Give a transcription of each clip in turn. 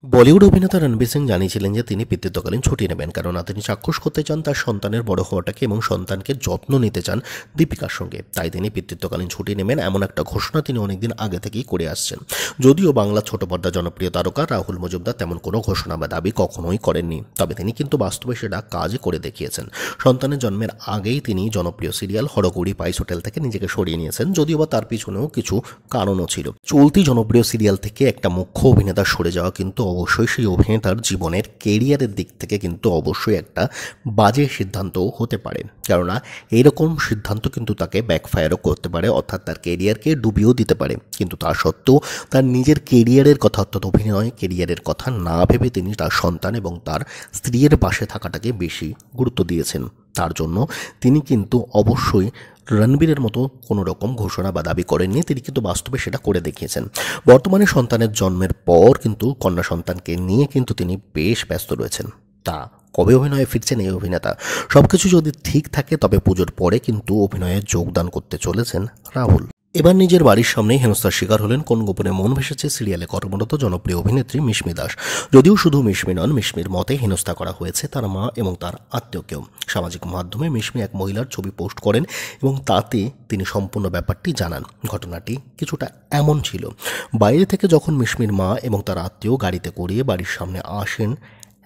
বলিউড অভিনেতা রণবীর সিং জানিয়েছিলেন যে তিনি পিতৃত্বকালীন ছুটি নেবেন, কেননা তিনি চাক্ষুষ করতে চান তার সন্তানের বড় হওয়াটাকে এবং সন্তানকে যত্ন নিতে চান দীপিকার সঙ্গে। তাই তিনি পিতৃত্বকালীন ছুটি নেবেন এমন একটা ঘোষণা তিনি অনেকদিন আগে থেকেই করে আসছেন। যদিও বাংলা ছোট পর্দা জনপ্রিয় তারকা রাহুল মজুমদার তেমন কোনো ঘোষণা বা দাবি কখনোই করেননি, তবে তিনি কিন্তু বাস্তবে সেটা কাজে করে দেখিয়েছেন। সন্তানের জন্মের আগেই তিনি জনপ্রিয় সিরিয়াল হরগৌরী পাইস হোটেল থেকে নিজেকে সরিয়ে নিয়েছেন, যদিও বা তার পিছনেও কিছু কারণও ছিল। চলতি জনপ্রিয় সিরিয়াল থেকে একটা মুখ্য অভিনেতা সরে যাওয়া কিন্তু অবশ্যই সেই অভিনেতার জীবনের কেরিয়ারের দিক থেকে কিন্তু অবশ্যই একটা বাজে সিদ্ধান্ত হতে পারে, কেননা এইরকম সিদ্ধান্ত কিন্তু তাকে ব্যাকফায়ারও করতে পারে, অর্থাৎ তার কেরিয়ারকে ডুবিয়েও দিতে পারে। কিন্তু তা সত্ত্বেও তার নিজের কেরিয়ারের কথা, অর্থাৎ অভিনয় কেরিয়ারের কথা না ভেবে তিনি তার সন্তান এবং তার স্ত্রীর পাশে থাকাটাকে বেশি গুরুত্ব দিয়েছেন। তার জন্য তিনি কিন্তু অবশ্যই রণবীরের মতো কোনো রকম ঘোষণা বা দাবি করেননি, তিনি কিন্তু বাস্তবে সেটা করে দেখিয়েছেন। বর্তমানে সন্তানের জন্মের পর কিন্তু কন্যা সন্তানকে নিয়ে কিন্তু তিনি বেশ ব্যস্ত রয়েছেন। তা কবে অভিনয়ে ফিরছেন এই অভিনেতা, সবকিছু যদি ঠিক থাকে তবে পুজোর পরে কিন্তু অভিনয়ে যোগদান করতে চলেছেন রাহুল। এবার নিজের বাড়ির সামনেই হেনস্থার শিকার হলেন কোন গোপনে মন ভেসেছে সিরিয়ালে কর্মরত জনপ্রিয় অভিনেত্রী মিশমি দাস। যদিও শুধু মিশমি নন, মিশমির মতে হেনস্থা করা হয়েছে তার মা এবং তার আত্মীয়কেও। সামাজিক মাধ্যমে মিশমি এক মহিলার ছবি পোস্ট করেন এবং তাতে তিনি সম্পূর্ণ ব্যাপারটি জানান। ঘটনাটি কিছুটা এমন ছিল, বাইরে থেকে যখন মিশমির মা এবং তার আত্মীয় গাড়িতে করিয়ে বাড়ির সামনে আসেন,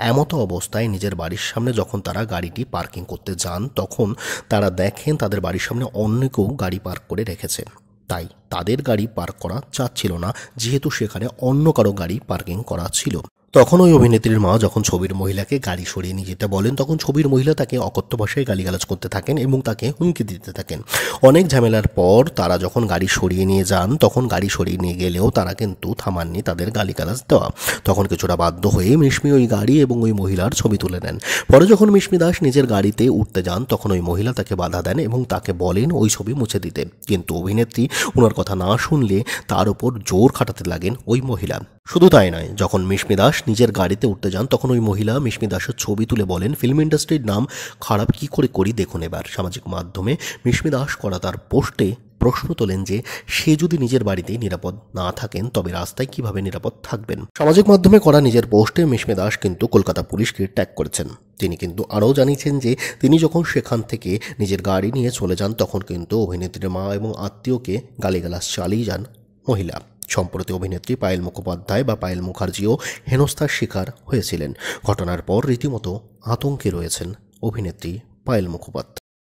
এমতো অবস্থায় নিজের বাড়ির সামনে যখন তারা গাড়িটি পার্কিং করতে যান, তখন তারা দেখেন তাদের বাড়ির সামনে অন্য কেউ গাড়ি পার্ক করে রেখেছে। তাই তাদের গাড়ি পার্ক করা যাচ্ছিল না, যেহেতু সেখানে অন্য কারো গাড়ি পার্কিং করা ছিল। তখন ওই অভিনেত্রীর মা যখন ছবির মহিলাকে গাড়ি সরিয়ে নিয়ে যেতে বলেন, তখন ছবির মহিলা তাকে অকথ্য ভাষায় গালিগালাজ করতে থাকেন এবং তাকে হুমকি দিতে থাকেন। অনেক ঝামেলার পর তারা যখন গাড়ি সরিয়ে নিয়ে যান, তখন গাড়ি সরিয়ে নিয়ে গেলেও তারা কিন্তু থামাননি তাদের গালিগালাজ দেওয়া। তখন কিছুটা বাধ্য হয়ে মিশমি ওই গাড়ি এবং ওই মহিলার ছবি তুলে নেন। পরে যখন মিশমি দাস নিজের গাড়িতে উঠতে যান, তখন ওই মহিলা তাকে বাধা দেন এবং তাকে বলেন ওই ছবি মুছে দিতে। কিন্তু অভিনেত্রী ওনার কথা না শুনলে তার উপর জোর খাটাতে লাগেন ওই মহিলা। শুধু তাই নয়, যখন মিশমি দাস নিজের গাড়িতে উঠতে যান, তখন ওই মহিলা মিশমি দাসের ছবি তুলে বলেন, ফিল্ম ইন্ডাস্ট্রির নাম খারাপ কি করে করি দেখুন এবার। সামাজিক মাধ্যমে মিশমি দাস করা তার পোস্টে প্রশ্ন তোলেন যে সে যদি নিজের বাড়িতেই নিরাপদ না থাকেন তবে রাস্তায় কিভাবে নিরাপদ থাকবেন। সামাজিক মাধ্যমে করা নিজের পোস্টে মিশমি দাস কিন্তু কলকাতা পুলিশকে ট্যাগ করেছেন। তিনি কিন্তু আরও জানিয়েছেন যে তিনি যখন সেখান থেকে নিজের গাড়ি নিয়ে চলে যান, তখন কিন্তু অভিনেত্রীর মা এবং আত্মীয়কে গালিগালাজ চালিয়ে যান মহিলা। সম্প্রতি অভিনেত্রী পায়েল মুখোপাধ্যায় বা পায়েল মুখার্জিও হেনস্থার শিকার হয়েছিলেন। ঘটনার পর রীতিমতো আতঙ্কে রয়েছেন অভিনেত্রী পায়েল মুখোপাধ্যায়।